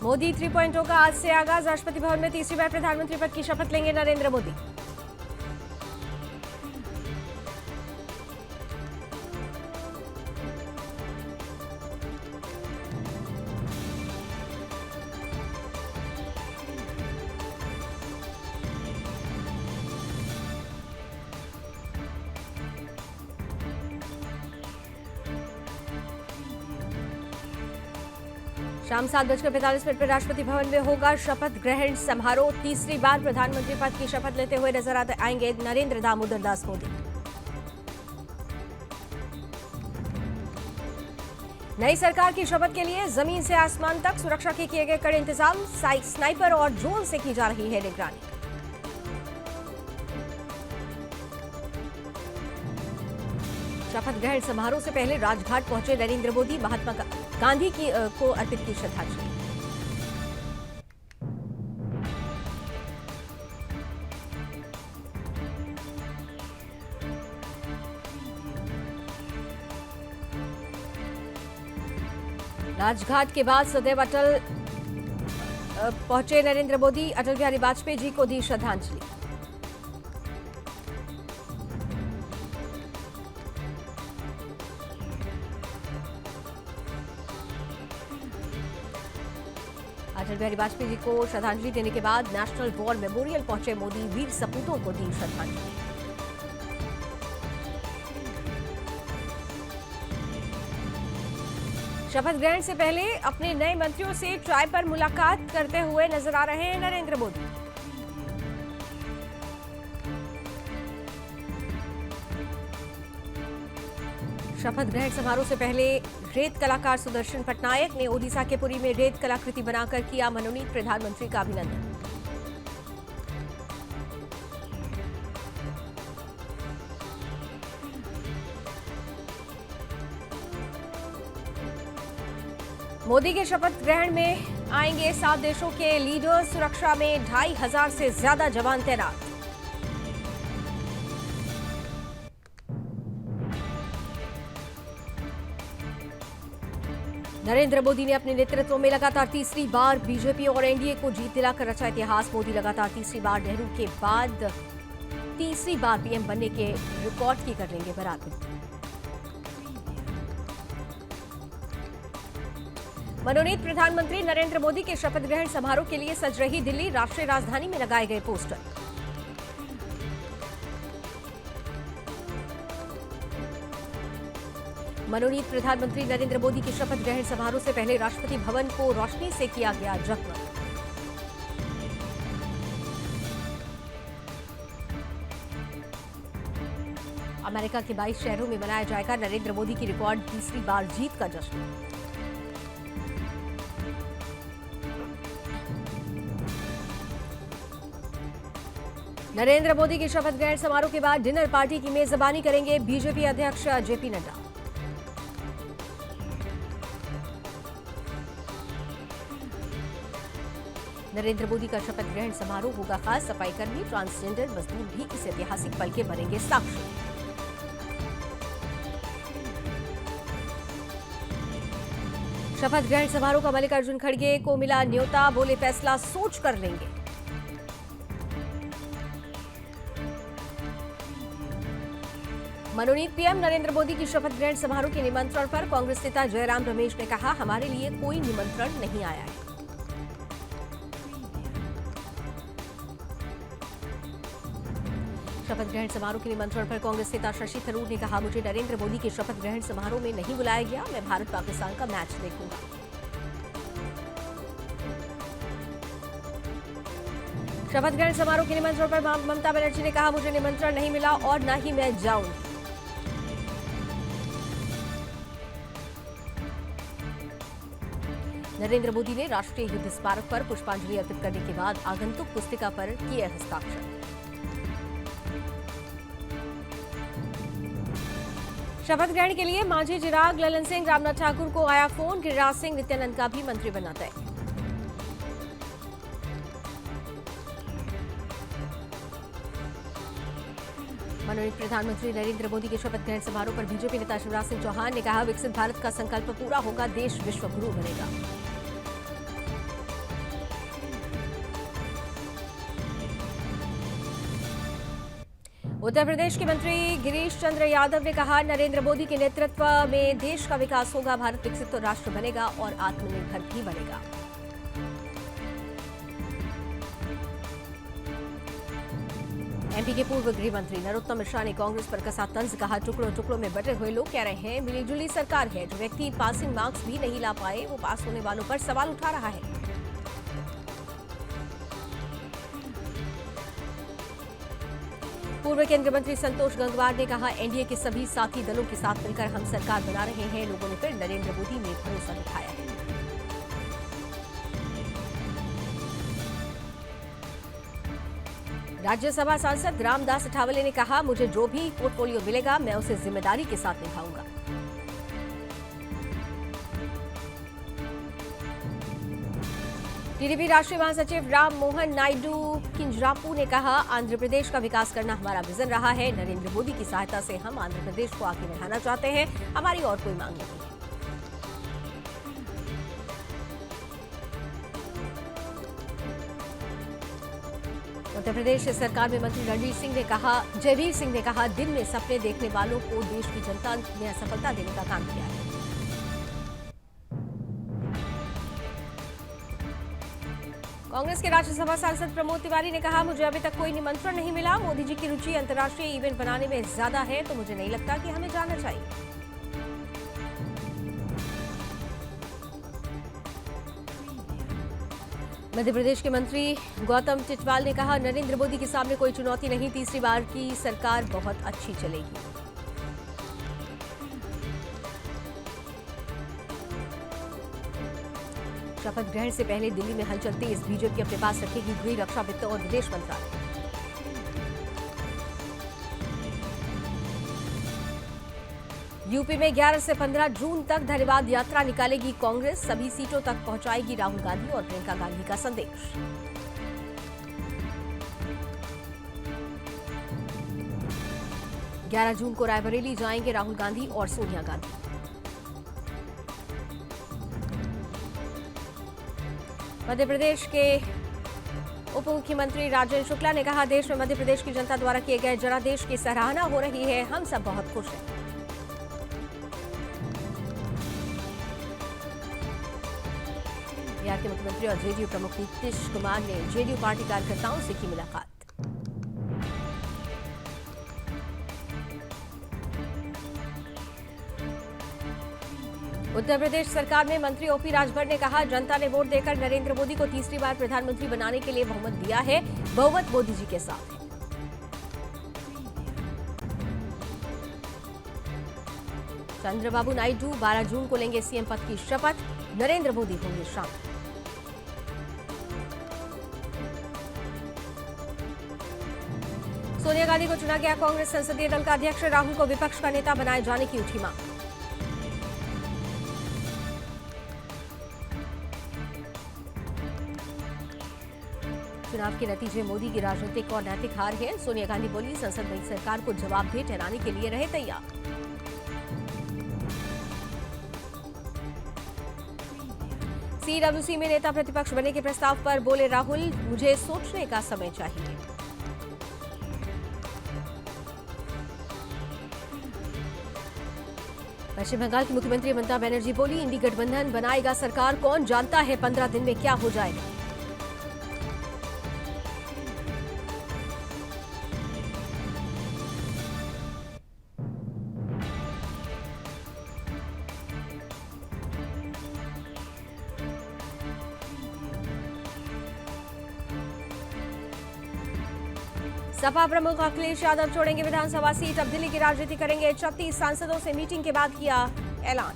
मोदी 3.0 का आज से आगाज। राष्ट्रपति भवन में तीसरी बार प्रधानमंत्री पद की शपथ लेंगे नरेंद्र मोदी। शाम 7:45 पर राष्ट्रपति भवन में होगा शपथ ग्रहण समारोह। तीसरी बार प्रधानमंत्री पद की शपथ लेते हुए नजर आएंगे नरेंद्र दामोदर दास मोदी। नई सरकार की शपथ के लिए जमीन से आसमान तक सुरक्षा के किए गए कड़े इंतजाम। स्नाइपर और ड्रोन से की जा रही है निगरानी। शपथ ग्रहण समारोह से पहले राजघाट पहुंचे नरेंद्र मोदी। महात्मा गांधी को अर्पित की श्रद्धांजलि। राजघाट के बाद सदैव अटल पहुंचे नरेंद्र मोदी। अटल बिहारी वाजपेयी जी को दी श्रद्धांजलि। अटल बिहारी वाजपेयी जी को श्रद्धांजलि देने के बाद नेशनल वॉर मेमोरियल पहुंचे मोदी। वीर सपूतों को दी श्रद्धांजलि। शपथ ग्रहण से पहले अपने नए मंत्रियों से चाय पर मुलाकात करते हुए नजर आ रहे हैं नरेंद्र मोदी। शपथ ग्रहण समारोह से पहले रेत कलाकार सुदर्शन पटनायक ने ओडिशा के पुरी में रेत कलाकृति बनाकर किया मनोनीत प्रधानमंत्री का अभिनंदन। मोदी के शपथ ग्रहण में आएंगे 7 देशों के लीडर्स। सुरक्षा में 2500 से ज्यादा जवान तैनात। नरेंद्र मोदी ने अपने नेतृत्व में लगातार तीसरी बार बीजेपी और एनडीए को जीत दिलाकर रचा इतिहास। मोदी लगातार तीसरी बार नेहरू के बाद तीसरी बार पीएम बनने के रिकॉर्ड की कर लेंगे बराबरी। मनोनीत प्रधानमंत्री नरेंद्र मोदी के शपथ ग्रहण समारोह के लिए सज रही दिल्ली। राष्ट्रीय राजधानी में लगाए गए पोस्टर। मनोनीत प्रधानमंत्री नरेंद्र मोदी की शपथ ग्रहण समारोह से पहले राष्ट्रपति भवन को रोशनी से किया गया जगमग। अमेरिका के 22 शहरों में मनाया जाएगा नरेंद्र मोदी की रिकॉर्ड तीसरी बार जीत का जश्न। नरेंद्र मोदी की शपथ ग्रहण समारोह के बाद डिनर पार्टी की मेजबानी करेंगे बीजेपी अध्यक्ष जेपी नड्डा। नरेंद्र मोदी का शपथ ग्रहण समारोह होगा खास। सफाई कर्मी, ट्रांसजेंडर मजदूर भी इस ऐतिहासिक पल के बनेंगे साक्षी। शपथ ग्रहण समारोह का मल्लिकार्जुन खड़गे को मिला न्योता। बोले फैसला सोच कर लेंगे। मनोनीत पीएम नरेंद्र मोदी की शपथ ग्रहण समारोह के निमंत्रण पर कांग्रेस नेता जयराम रमेश ने कहा, हमारे लिए कोई निमंत्रण नहीं आया है। शपथ ग्रहण समारोह के निमंत्रण पर कांग्रेस नेता शशि थरूर ने कहा, मुझे नरेंद्र मोदी के शपथ ग्रहण समारोह में नहीं बुलाया गया। मैं भारत पाकिस्तान का मैच देखूंगा। शपथ ग्रहण समारोह के निमंत्रण पर ममता बनर्जी ने कहा, मुझे निमंत्रण नहीं मिला और न ही मैं जाऊंगी। नरेंद्र मोदी ने राष्ट्रीय युद्ध स्मारक पर पुष्पांजलि अर्पित करने के बाद आगंतुक पुस्तिका पर किए हस्ताक्षर। शपथ ग्रहण के लिए मांझी, चिराग, ललन सिंह, रामनाथ ठाकुर को आया फोन। गिरिराज सिंह, नित्यानंद का भी मंत्री बनना तय। मनोनीत प्रधानमंत्री नरेंद्र मोदी के शपथ ग्रहण समारोह पर बीजेपी नेता शिवराज सिंह चौहान ने कहा, विकसित भारत का संकल्प पूरा होगा, देश विश्व गुरु बनेगा। उत्तर प्रदेश के मंत्री गिरीश चंद्र यादव ने कहा, नरेंद्र मोदी के नेतृत्व में देश का विकास होगा, भारत विकसित राष्ट्र बनेगा और आत्मनिर्भर भी बनेगा। एमपी के पूर्व गृह मंत्री नरोत्तम मिश्रा ने कांग्रेस पर कसा तंज, कहा, टुकड़ों टुकड़ों में बटे हुए लोग कह रहे हैं मिलीजुली सरकार है, जो व्यक्ति पासिंग मार्क्स भी नहीं ला पाए वो पास होने वालों पर सवाल उठा रहा है। पूर्व केंद्रीय मंत्री संतोष गंगवार ने कहा, एनडीए के सभी साथी दलों के साथ मिलकर हम सरकार बना रहे हैं, लोगों ने फिर नरेंद्र मोदी में भरोसा दिखाया है। राज्यसभा सांसद रामदास अठावले ने कहा, मुझे जो भी पोर्टफोलियो मिलेगा मैं उसे जिम्मेदारी के साथ निभाऊंगा। टीडीपी राष्ट्रीय महासचिव राम मोहन नायडू किंजरापू ने कहा, आंध्र प्रदेश का विकास करना हमारा विजन रहा है, नरेंद्र मोदी की सहायता से हम आंध्र प्रदेश को आगे बढ़ाना चाहते हैं, हमारी और कोई मांग नहीं है। उत्तर प्रदेश सरकार में मंत्री जयवीर सिंह ने कहा, दिन में सपने देखने वालों को देश की जनता ने सफलता देने का काम किया है। कांग्रेस के राज्यसभा सांसद प्रमोद तिवारी ने कहा, मुझे अभी तक कोई निमंत्रण नहीं मिला, मोदी जी की रुचि अंतर्राष्ट्रीय इवेंट बनाने में ज्यादा है, तो मुझे नहीं लगता कि हमें जाना चाहिए। मध्य प्रदेश के मंत्री गौतम टिटवाल ने कहा, नरेंद्र मोदी के सामने कोई चुनौती नहीं, तीसरी बार की सरकार बहुत अच्छी चलेगी। शपथ ग्रहण से पहले दिल्ली में हलचल तेज, बीजेपी अपने पास रखेगी गृह, रक्षा, वित्त और विदेश मंत्रालय। यूपी में 11 से 15 जून तक धन्यवाद यात्रा निकालेगी कांग्रेस, सभी सीटों तक पहुंचाएगी राहुल गांधी और प्रियंका गांधी का संदेश। ग्यारह जून को रायबरेली जाएंगे राहुल गांधी और सोनिया गांधी। मध्य प्रदेश के उप मुख्यमंत्री राजेंद्र शुक्ला ने कहा, देश में मध्य प्रदेश की जनता द्वारा किए गए जनादेश की सराहना हो रही है, हम सब बहुत खुश हैं। बिहार के मुख्यमंत्री और जेडीयू प्रमुख नीतीश कुमार ने जेडीयू पार्टी कार्यकर्ताओं से की मुलाकात। उत्तर प्रदेश सरकार में मंत्री ओपी राजभर ने कहा, जनता ने वोट देकर नरेंद्र मोदी को तीसरी बार प्रधानमंत्री बनाने के लिए बहुमत दिया है, बहुमत मोदी जी के साथ है। चंद्रबाबू नायडू 12 जून को लेंगे सीएम पद की शपथ, नरेंद्र मोदी होंगे शामिल। सोनिया गांधी को चुना गया कांग्रेस संसदीय दल का अध्यक्ष, राहुल को विपक्ष का नेता बनाए जाने की उठी मांग। चुनाव के नतीजे मोदी की राजनीतिक और नैतिक हार है, सोनिया गांधी बोली, संसद नई सरकार को जवाबदेह ठहराने के लिए रहे तैयार। सीडब्ल्यूसी में नेता प्रतिपक्ष बनने के प्रस्ताव पर बोले राहुल, मुझे सोचने का समय चाहिए। पश्चिम बंगाल की मुख्यमंत्री ममता बनर्जी बोली, इंडी गठबंधन बनाएगा सरकार, कौन जानता है 15 दिन में क्या हो जाएगा। सपा प्रमुख अखिलेश यादव छोड़ेंगे विधानसभा सीट, अब दिल्ली की राजनीति करेंगे, 36 सांसदों से मीटिंग के बाद किया ऐलान।